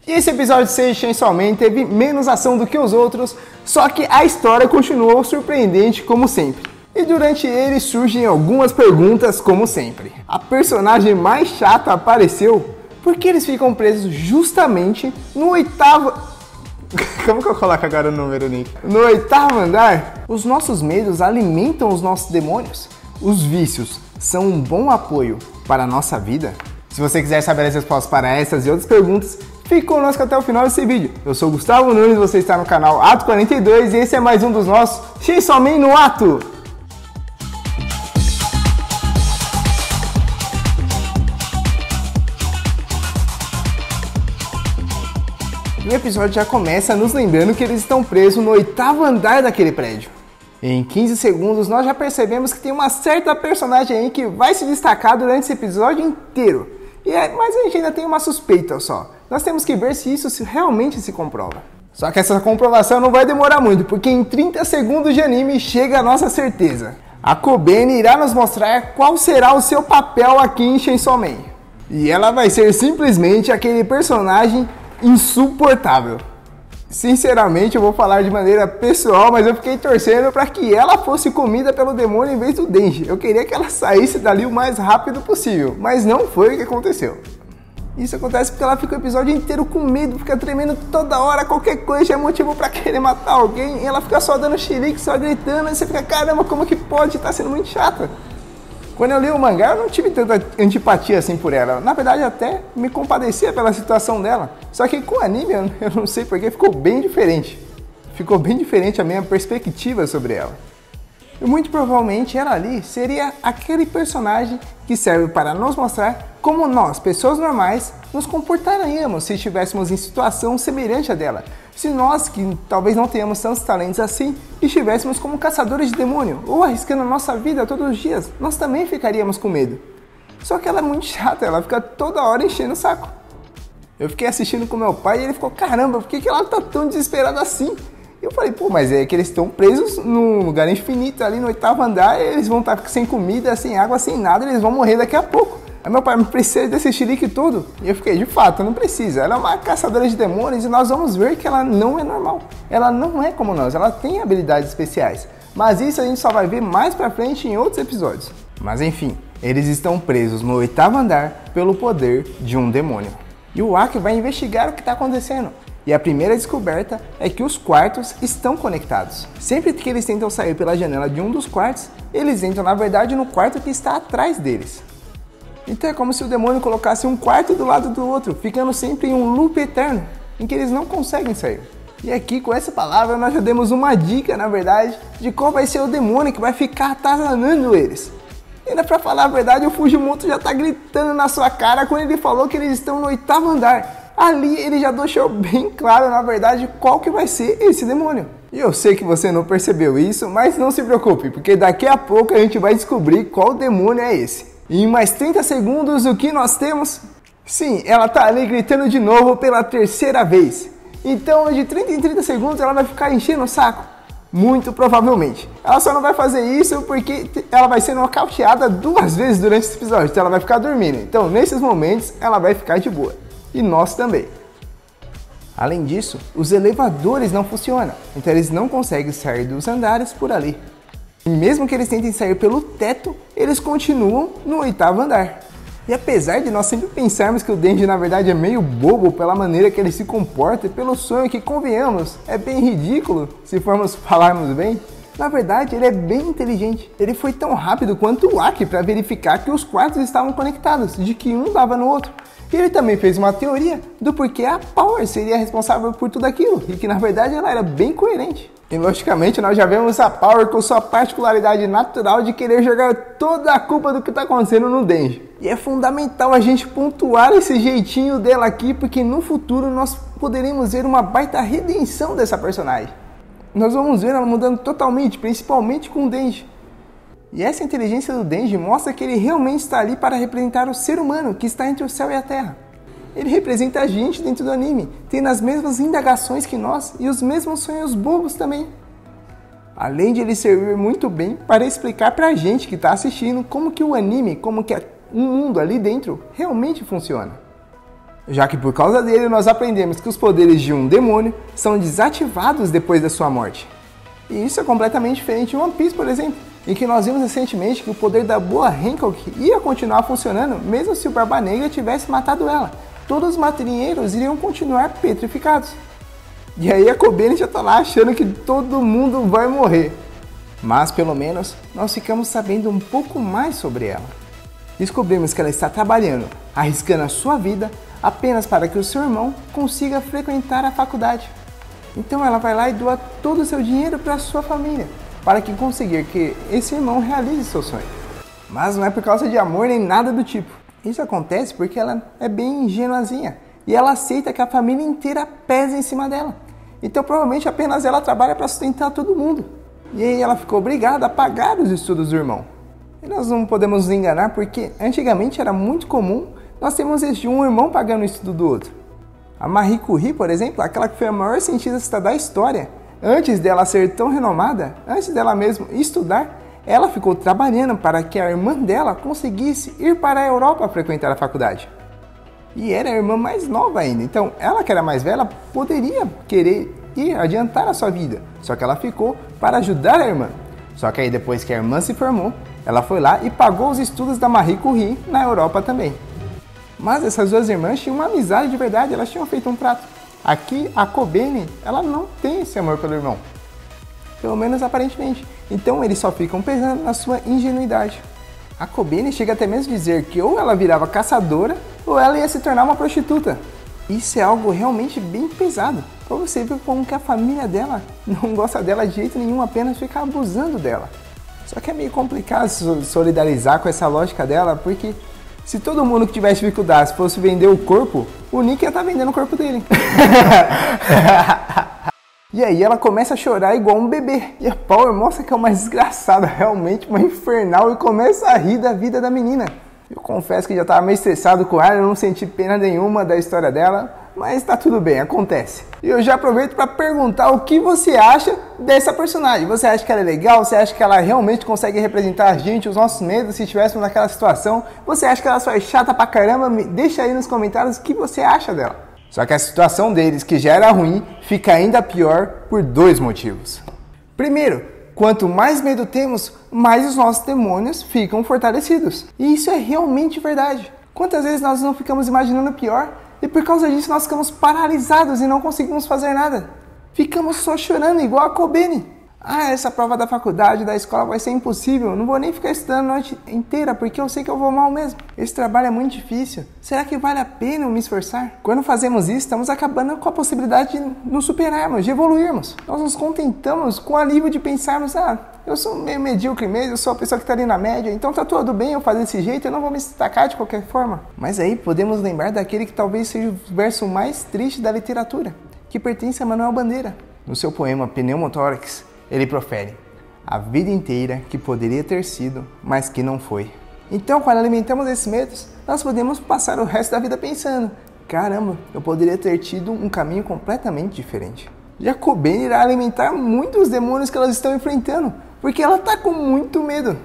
E esse episódio 6 de Chainsaw Man teve menos ação do que os outros, só que a história continuou surpreendente como sempre. E durante ele surgem algumas perguntas como sempre. A personagem mais chata apareceu? Por que eles ficam presos justamente no oitavo... Como que eu coloco agora o número, Nick? No oitavo andar? Os nossos medos alimentam os nossos demônios? Os vícios são um bom apoio para a nossa vida? Se você quiser saber as respostas para essas e outras perguntas, fique conosco até o final desse vídeo. Eu sou Gustavo Nunes, você está no canal Ato 42 e esse é mais um dos nossos Chainsaw Man no Ato! E o episódio já começa nos lembrando que eles estão presos no oitavo andar daquele prédio. Em 15 segundos nós já percebemos que tem uma certa personagem aí que vai se destacar durante esse episódio inteiro. Mas a gente ainda tem uma suspeita só. Nós temos que ver se isso realmente se comprova. Só que essa comprovação não vai demorar muito, porque em 30 segundos de anime chega a nossa certeza. A Kobeni irá nos mostrar qual será o seu papel aqui em Chainsaw Man. E ela vai ser simplesmente aquele personagem insuportável. Sinceramente, eu vou falar de maneira pessoal, mas eu fiquei torcendo para que ela fosse comida pelo demônio em vez do Denji. Eu queria que ela saísse dali o mais rápido possível, mas não foi o que aconteceu. Isso acontece porque ela fica o episódio inteiro com medo, fica tremendo toda hora, qualquer coisa é motivo para querer matar alguém, e ela fica só dando xilique, só gritando, e você fica, caramba, como que pode? Tá sendo muito chata. Quando eu li o mangá, eu não tive tanta antipatia assim por ela. Na verdade, até me compadecia pela situação dela. Só que com o anime, eu não sei porquê, ficou bem diferente. Ficou bem diferente a minha perspectiva sobre ela. E muito provavelmente ela ali seria aquele personagem que serve para nos mostrar como nós, pessoas normais, nos comportaríamos se estivéssemos em situação semelhante à dela. Se nós, que talvez não tenhamos tantos talentos assim, estivéssemos como caçadores de demônio ou arriscando a nossa vida todos os dias, nós também ficaríamos com medo. Só que ela é muito chata, ela fica toda hora enchendo o saco. Eu fiquei assistindo com meu pai e ele ficou, caramba, por que ela tá tão desesperada assim? E eu falei, pô, mas é que eles estão presos num lugar infinito ali no oitavo andar, eles vão estar sem comida, sem água, sem nada, eles vão morrer daqui a pouco. Aí meu pai, me precisa desse xilique todo? E eu fiquei, de fato, não precisa. Ela é uma caçadora de demônios e nós vamos ver que ela não é normal. Ela não é como nós, ela tem habilidades especiais. Mas isso a gente só vai ver mais pra frente em outros episódios. Mas enfim, eles estão presos no oitavo andar pelo poder de um demônio. E o Aki vai investigar o que está acontecendo. E a primeira descoberta é que os quartos estão conectados. Sempre que eles tentam sair pela janela de um dos quartos, eles entram na verdade no quarto que está atrás deles. Então é como se o demônio colocasse um quarto do lado do outro, ficando sempre em um loop eterno, em que eles não conseguem sair. E aqui com essa palavra nós já demos uma dica, na verdade, de qual vai ser o demônio que vai ficar atazanando eles. E ainda pra falar a verdade, o Fujimoto já tá gritando na sua cara quando ele falou que eles estão no oitavo andar. Ali ele já deixou bem claro, na verdade, qual que vai ser esse demônio. E eu sei que você não percebeu isso, mas não se preocupe, porque daqui a pouco a gente vai descobrir qual demônio é esse. E em mais 30 segundos, o que nós temos? Sim, ela tá ali gritando de novo pela terceira vez. Então, de 30 em 30 segundos, ela vai ficar enchendo o saco. Muito provavelmente. Ela só não vai fazer isso porque ela vai ser nocauteada 2 vezes durante esse episódio. Então, ela vai ficar dormindo. Então, nesses momentos, ela vai ficar de boa. E nós também. Além disso, os elevadores não funcionam. Então, eles não conseguem sair dos andares por ali. E mesmo que eles tentem sair pelo teto, eles continuam no oitavo andar. E apesar de nós sempre pensarmos que o Denji na verdade é meio bobo pela maneira que ele se comporta e pelo sonho que, convenhamos, é bem ridículo se formos falarmos bem, na verdade ele é bem inteligente. Ele foi tão rápido quanto o Aki para verificar que os quartos estavam conectados, de que um dava no outro. E ele também fez uma teoria do porquê a Power seria responsável por tudo aquilo, e que na verdade ela era bem coerente. E logicamente nós já vemos a Power com sua particularidade natural de querer jogar toda a culpa do que está acontecendo no Denji. E é fundamental a gente pontuar esse jeitinho dela aqui, porque no futuro nós poderemos ver uma baita redenção dessa personagem. Nós vamos ver ela mudando totalmente, principalmente com o Denji. E essa inteligência do Denji mostra que ele realmente está ali para representar o ser humano que está entre o céu e a terra. Ele representa a gente dentro do anime, tendo as mesmas indagações que nós e os mesmos sonhos bobos também. Além de ele servir muito bem para explicar pra gente que está assistindo como que o anime, como que o mundo ali dentro realmente funciona. já que por causa dele nós aprendemos que os poderes de um demônio são desativados depois da sua morte. E isso é completamente diferente em One Piece, por exemplo, em que nós vimos recentemente que o poder da Boa Hancock ia continuar funcionando mesmo se o Barba Negra tivesse matado ela. Todos os marinheiros iriam continuar petrificados. E aí a Kobeni já tá lá achando que todo mundo vai morrer. Mas pelo menos nós ficamos sabendo um pouco mais sobre ela. Descobrimos que ela está trabalhando, arriscando a sua vida apenas para que o seu irmão consiga frequentar a faculdade. Então ela vai lá e doa todo o seu dinheiro para a sua família, para que conseguir que esse irmão realize seu sonho. Mas não é por causa de amor nem nada do tipo. Isso acontece porque ela é bem ingenuazinha e ela aceita que a família inteira pesa em cima dela. Então provavelmente apenas ela trabalha para sustentar todo mundo. E aí ela ficou obrigada a pagar os estudos do irmão. E nós não podemos nos enganar porque antigamente era muito comum nós termos um irmão pagando o estudo do outro. A Marie Curie, por exemplo, aquela que foi a maior cientista da história, antes dela ser tão renomada, antes dela mesmo estudar, ela ficou trabalhando para que a irmã dela conseguisse ir para a Europa frequentar a faculdade. E era a irmã mais nova ainda, então ela que era mais velha poderia querer ir adiantar a sua vida, só que ela ficou para ajudar a irmã. Só que aí depois que a irmã se formou, ela foi lá e pagou os estudos da Marie Curie na Europa também. Mas essas duas irmãs tinham uma amizade de verdade, elas tinham feito um trato. Aqui a Kobeni, ela não tem esse amor pelo irmão, pelo menos aparentemente. Então eles só ficam pensando na sua ingenuidade. A Kobeni chega até mesmo a dizer que ou ela virava caçadora ou ela ia se tornar uma prostituta. Isso é algo realmente bem pesado, para você ver como que a família dela não gosta dela de jeito nenhum, apenas fica abusando dela. Só que é meio complicado solidarizar com essa lógica dela, porque se todo mundo que tivesse dificuldades fosse vender o corpo, o Nick ia estar vendendo o corpo dele. E aí ela começa a chorar igual um bebê. E a Power mostra que é uma desgraçada, realmente uma infernal, e começa a rir da vida da menina. Eu confesso que já estava meio estressado com ela, eu não senti pena nenhuma da história dela, mas tá tudo bem, acontece. E eu já aproveito para perguntar o que você acha dessa personagem. Você acha que ela é legal? Você acha que ela realmente consegue representar a gente, os nossos medos, se estivéssemos naquela situação? Você acha que ela só é chata pra caramba? Deixa aí nos comentários o que você acha dela. Só que a situação deles, que já era ruim, fica ainda pior por dois motivos. Primeiro, quanto mais medo temos, mais os nossos demônios ficam fortalecidos. E isso é realmente verdade. Quantas vezes nós não ficamos imaginando o pior e por causa disso nós ficamos paralisados e não conseguimos fazer nada. Ficamos só chorando igual a Kobeni. Ah, essa prova da faculdade, da escola vai ser impossível, não vou nem ficar estudando a noite inteira porque eu sei que eu vou mal mesmo. Esse trabalho é muito difícil, será que vale a pena eu me esforçar? Quando fazemos isso, estamos acabando com a possibilidade de nos superarmos, de evoluirmos. Nós nos contentamos com o alívio de pensarmos, eu sou meio medíocre mesmo, eu sou a pessoa que está ali na média, então tá tudo bem eu fazer desse jeito, eu não vou me destacar de qualquer forma. Mas aí podemos lembrar daquele que talvez seja o verso mais triste da literatura, que pertence a Manuel Bandeira. No seu poema Pneumotórax, ele profere: a vida inteira que poderia ter sido, mas que não foi. Então, quando alimentamos esses medos, nós podemos passar o resto da vida pensando: caramba, eu poderia ter tido um caminho completamente diferente. E a Kobeni irá alimentar muito os demônios que elas estão enfrentando, porque ela está com muito medo.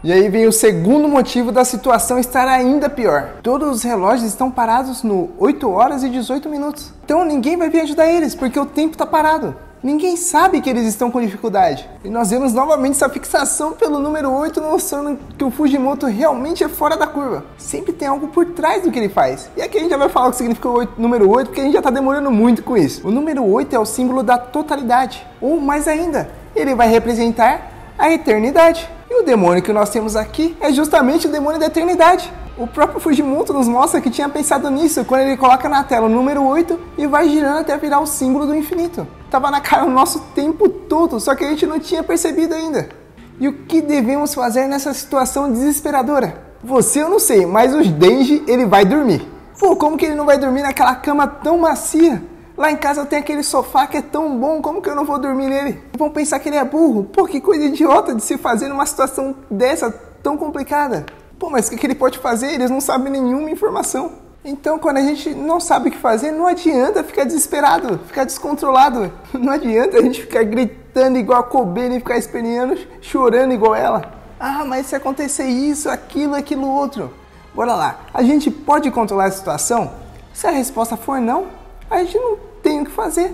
E aí vem o segundo motivo da situação estar ainda pior. Todos os relógios estão parados no 8 horas e 18 minutos. Então ninguém vai vir ajudar eles, porque o tempo está parado. Ninguém sabe que eles estão com dificuldade. E nós vemos novamente essa fixação pelo número 8, mostrando que o Fujimoto realmente é fora da curva. Sempre tem algo por trás do que ele faz. E aqui a gente já vai falar o que significa o número 8, porque a gente já está demorando muito com isso. O número 8 é o símbolo da totalidade. Ou mais ainda, ele vai representar a eternidade. E o demônio que nós temos aqui é justamente o demônio da eternidade. O próprio Fujimoto nos mostra que tinha pensado nisso quando ele coloca na tela o número 8 e vai girando até virar o símbolo do infinito. Tava na cara o nosso tempo todo, só que a gente não tinha percebido ainda. E o que devemos fazer nessa situação desesperadora? Você eu não sei, mas o Denji, ele vai dormir. Pô, como que ele não vai dormir naquela cama tão macia? Lá em casa eu tenho aquele sofá que é tão bom, como que eu não vou dormir nele? Vão pensar que ele é burro? Pô, que coisa idiota de se fazer numa situação dessa, tão complicada. Pô, mas o que ele pode fazer? Eles não sabem nenhuma informação. Então, quando a gente não sabe o que fazer, não adianta ficar desesperado, ficar descontrolado. Não adianta a gente ficar gritando igual a Kobeni e ficar esperneando, chorando igual ela. Ah, mas se acontecer isso, aquilo, aquilo outro. Bora lá. A gente pode controlar a situação? Se a resposta for não, a gente não tem o que fazer.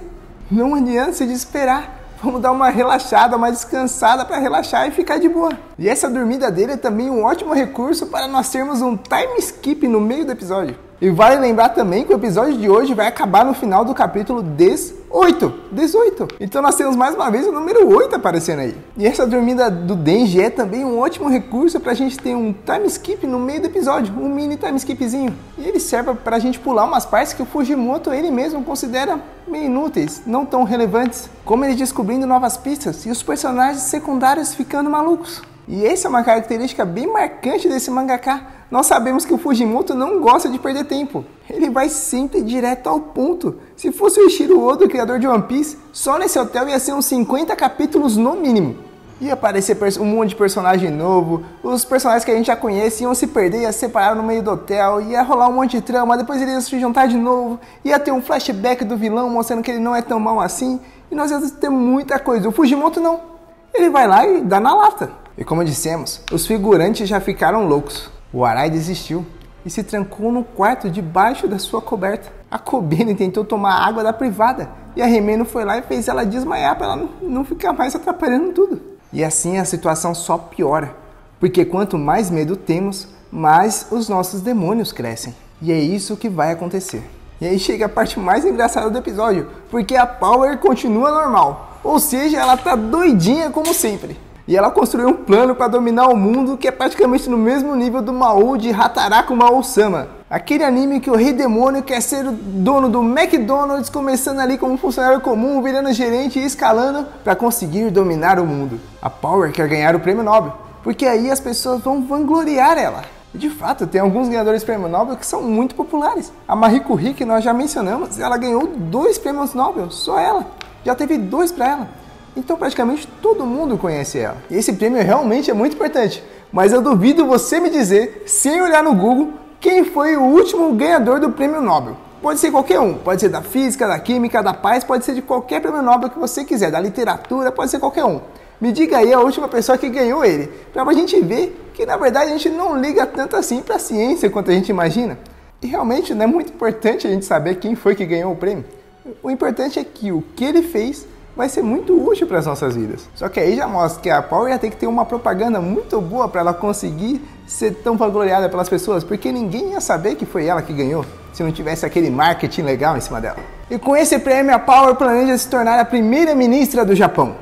Não adianta se desesperar. Vamos dar uma relaxada, uma descansada para relaxar e ficar de boa. E essa dormida dele é também um ótimo recurso para nós termos um time skip no meio do episódio. E vale lembrar também que o episódio de hoje vai acabar no final do capítulo 18. Então nós temos mais uma vez o número 8 aparecendo aí. E essa dormida do Denji é também um ótimo recurso para a gente ter um time skip no meio do episódio, um mini time skipzinho. E ele serve para a gente pular umas partes que o Fujimoto ele mesmo considera meio inúteis, não tão relevantes, como ele descobrindo novas pistas e os personagens secundários ficando malucos. E essa é uma característica bem marcante desse mangaka. Nós sabemos que o Fujimoto não gosta de perder tempo. Ele vai sempre direto ao ponto. Se fosse o Eiichiro Oda, o criador de One Piece, só nesse hotel ia ser uns 50 capítulos no mínimo. Ia aparecer um monte de personagem novo, os personagens que a gente já conhece iam se perder, ia se separar no meio do hotel, ia rolar um monte de trama, depois eles iam se juntar de novo, ia ter um flashback do vilão mostrando que ele não é tão mal assim, e nós íamos ter muita coisa. O Fujimoto não. Ele vai lá e dá na lata. E como dissemos, os figurantes já ficaram loucos. O Arai desistiu e se trancou no quarto debaixo da sua coberta. A Kobene tentou tomar água da privada e a Rimeno foi lá e fez ela desmaiar para ela não ficar mais atrapalhando tudo. E assim a situação só piora, porque quanto mais medo temos, mais os nossos demônios crescem. E é isso que vai acontecer. E aí chega a parte mais engraçada do episódio, porque a Power continua normal, ou seja, ela tá doidinha como sempre. E ela construiu um plano para dominar o mundo que é praticamente no mesmo nível do Mao de Hataraku Mao-sama. Aquele anime que o rei demônio quer ser o dono do McDonald's, começando ali como um funcionário comum, virando gerente e escalando para conseguir dominar o mundo. A Power quer ganhar o prêmio Nobel, porque aí as pessoas vão vangloriar ela. E de fato, tem alguns ganhadores de prêmio Nobel que são muito populares. A Marie Curie, que nós já mencionamos, ela ganhou 2 prêmios Nobel, só ela. Já teve 2 para ela. Então praticamente todo mundo conhece ela. E esse prêmio realmente é muito importante. Mas eu duvido você me dizer, sem olhar no Google, quem foi o último ganhador do prêmio Nobel. Pode ser qualquer um. Pode ser da física, da química, da paz, pode ser de qualquer prêmio Nobel que você quiser. Da literatura, pode ser qualquer um. Me diga aí a última pessoa que ganhou ele. Pra gente ver que na verdade a gente não liga tanto assim pra ciência quanto a gente imagina. E realmente não é muito importante a gente saber quem foi que ganhou o prêmio. O importante é que o que ele fez vai ser muito útil para as nossas vidas. Só que aí já mostra que a Power ia ter que ter uma propaganda muito boa para ela conseguir ser tão vangloriada pelas pessoas, porque ninguém ia saber que foi ela que ganhou, se não tivesse aquele marketing legal em cima dela. E com esse prêmio, a Power planeja se tornar a primeira ministra do Japão,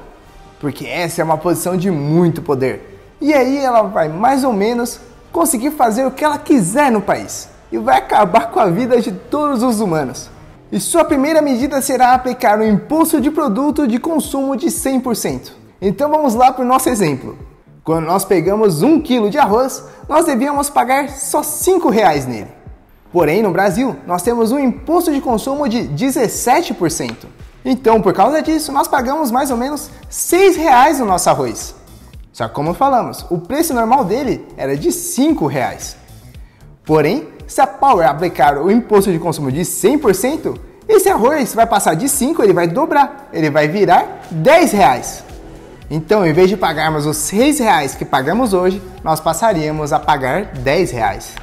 porque essa é uma posição de muito poder. E aí ela vai mais ou menos conseguir fazer o que ela quiser no país, e vai acabar com a vida de todos os humanos. E sua primeira medida será aplicar um imposto de produto de consumo de 100%. Então vamos lá para o nosso exemplo. Quando nós pegamos 1 kg de arroz, nós devíamos pagar só R$ 5 nele. Porém, no Brasil, nós temos um imposto de consumo de 17%. Então, por causa disso, nós pagamos mais ou menos R$ 6 no nosso arroz. Só que como falamos, o preço normal dele era de R$ 5. Porém, se a Power aplicar o imposto de consumo de 100%, esse arroz vai passar de 5, ele vai dobrar, ele vai virar R$ 10. Então, em vez de pagarmos os R$ 6 que pagamos hoje, nós passaríamos a pagar R$ 10.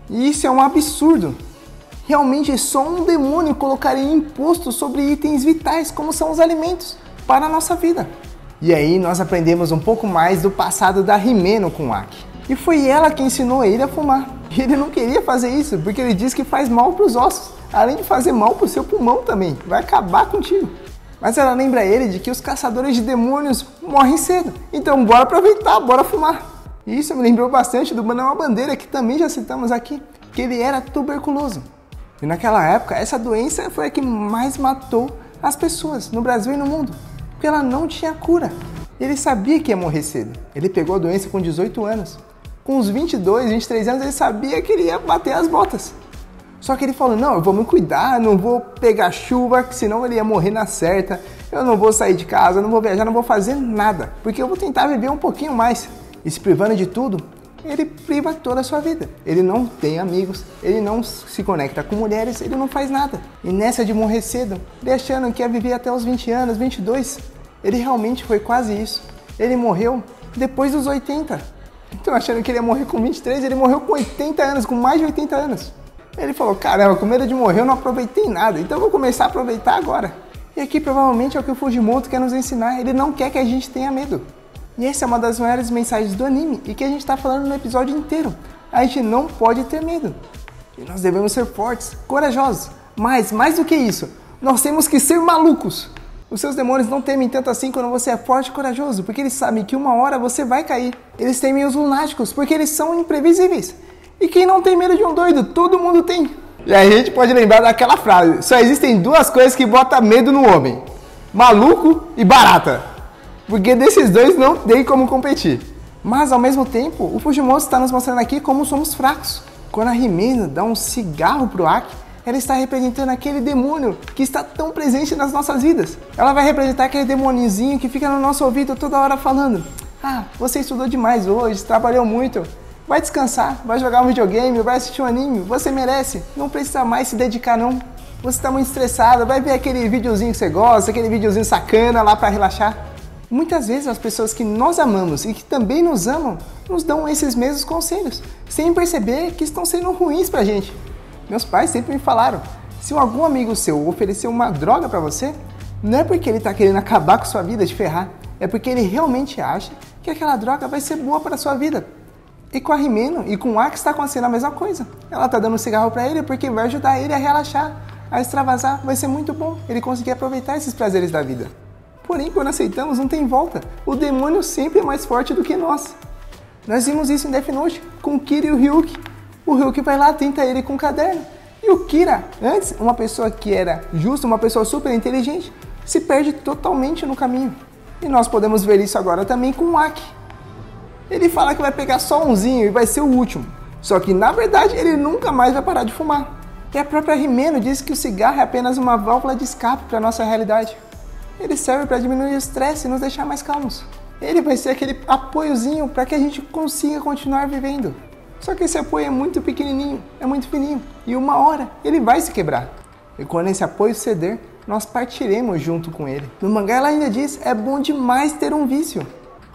E isso é um absurdo. Realmente só um demônio colocaria imposto sobre itens vitais, como são os alimentos, para a nossa vida. E aí nós aprendemos um pouco mais do passado da Rimeno com o Aki. E foi ela que ensinou ele a fumar. E ele não queria fazer isso, porque ele diz que faz mal para os ossos, além de fazer mal para o seu pulmão também, vai acabar contigo. Mas ela lembra ele de que os caçadores de demônios morrem cedo, então bora aproveitar, bora fumar. E isso me lembrou bastante do Manuel Bandeira, que também já citamos aqui, que ele era tuberculoso. E naquela época, essa doença foi a que mais matou as pessoas no Brasil e no mundo, porque ela não tinha cura. Ele sabia que ia morrer cedo. Ele pegou a doença com 18 anos. Com uns 22, 23 anos, ele sabia que ele ia bater as botas. Só que ele falou, não, eu vou me cuidar, não vou pegar chuva, senão ele ia morrer na certa. Eu não vou sair de casa, não vou viajar, não vou fazer nada, porque eu vou tentar viver um pouquinho mais. E se privando de tudo, ele priva toda a sua vida. Ele não tem amigos, ele não se conecta com mulheres, ele não faz nada. E nessa de morrer cedo, ele achando que ia viver até os 20 anos, 22, ele realmente foi quase isso. Ele morreu depois dos 80. Então achando que ele ia morrer com 23, ele morreu com 80 anos, com mais de 80 anos. Ele falou, caramba, com medo de morrer eu não aproveitei nada, então eu vou começar a aproveitar agora. E aqui provavelmente é o que o Fujimoto quer nos ensinar, ele não quer que a gente tenha medo. E essa é uma das maiores mensagens do anime e que a gente está falando no episódio inteiro. A gente não pode ter medo. E nós devemos ser fortes, corajosos. Mas, mais do que isso, nós temos que ser malucos. Os seus demônios não temem tanto assim quando você é forte e corajoso, porque eles sabem que uma hora você vai cair. Eles temem os lunáticos, porque eles são imprevisíveis. E quem não tem medo de um doido, todo mundo tem. E aí a gente pode lembrar daquela frase, só existem duas coisas que botam medo no homem. Maluco e barata. Porque desses dois não tem como competir. Mas ao mesmo tempo, o Fujimoto está nos mostrando aqui como somos fracos. Quando a Himeno dá um cigarro pro Aki, ela está representando aquele demônio que está tão presente nas nossas vidas. Ela vai representar aquele demôniozinho que fica no nosso ouvido toda hora falando: ah, você estudou demais hoje, trabalhou muito, vai descansar, vai jogar um videogame, vai assistir um anime, você merece, não precisa mais se dedicar não. Você está muito estressado, vai ver aquele videozinho que você gosta, aquele videozinho sacana lá para relaxar. Muitas vezes as pessoas que nós amamos e que também nos amam, nos dão esses mesmos conselhos, sem perceber que estão sendo ruins pra gente. Meus pais sempre me falaram, se algum amigo seu oferecer uma droga pra você, não é porque ele tá querendo acabar com sua vida, te ferrar, é porque ele realmente acha que aquela droga vai ser boa para sua vida. E com a Himeno e com o Aki está acontecendo a mesma coisa. Ela tá dando um cigarro pra ele porque vai ajudar ele a relaxar, a extravasar, vai ser muito bom ele conseguir aproveitar esses prazeres da vida. Porém, quando aceitamos, não tem volta. O demônio sempre é mais forte do que nós. Nós vimos isso em Death Note, com o Kira e o Ryuki. O Ryuki vai lá, tenta ele com o caderno. E o Kira, antes, uma pessoa que era justa, uma pessoa super inteligente, se perde totalmente no caminho. E nós podemos ver isso agora também com o Aki. Ele fala que vai pegar só umzinho e vai ser o último. Só que, na verdade, ele nunca mais vai parar de fumar. E a própria Himeno diz que o cigarro é apenas uma válvula de escape para a nossa realidade. Ele serve para diminuir o estresse e nos deixar mais calmos. Ele vai ser aquele apoiozinho para que a gente consiga continuar vivendo. Só que esse apoio é muito pequenininho, é muito fininho. E uma hora ele vai se quebrar. E quando esse apoio ceder, nós partiremos junto com ele. No mangá ela ainda diz, é bom demais ter um vício.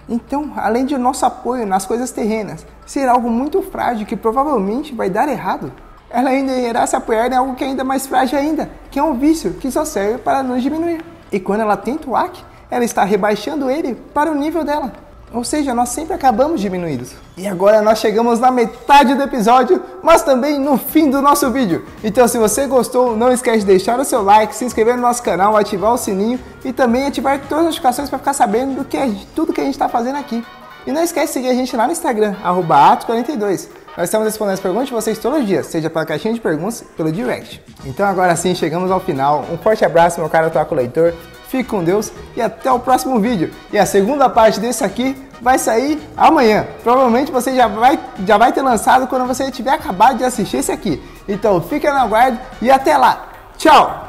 Então, além de nosso apoio nas coisas terrenas ser algo muito frágil que provavelmente vai dar errado, ela ainda irá se apoiar em algo que é ainda mais frágil ainda, que é um vício que só serve para nos diminuir. E quando ela tenta o Aki, ela está rebaixando ele para o nível dela. Ou seja, nós sempre acabamos diminuídos. E agora nós chegamos na metade do episódio, mas também no fim do nosso vídeo. Então se você gostou, não esquece de deixar o seu like, se inscrever no nosso canal, ativar o sininho e também ativar todas as notificações para ficar sabendo tudo que a gente está fazendo aqui. E não esquece de seguir a gente lá no Instagram, @ato42. Nós estamos respondendo as perguntas de vocês todos os dias, seja pela caixinha de perguntas, pelo direct. Então agora sim, chegamos ao final. Um forte abraço, meu caro Otaku Leitor. Fique com Deus e até o próximo vídeo. E a segunda parte desse aqui vai sair amanhã. Provavelmente você já vai ter lançado quando você tiver acabado de assistir esse aqui. Então fica no aguardo e até lá. Tchau!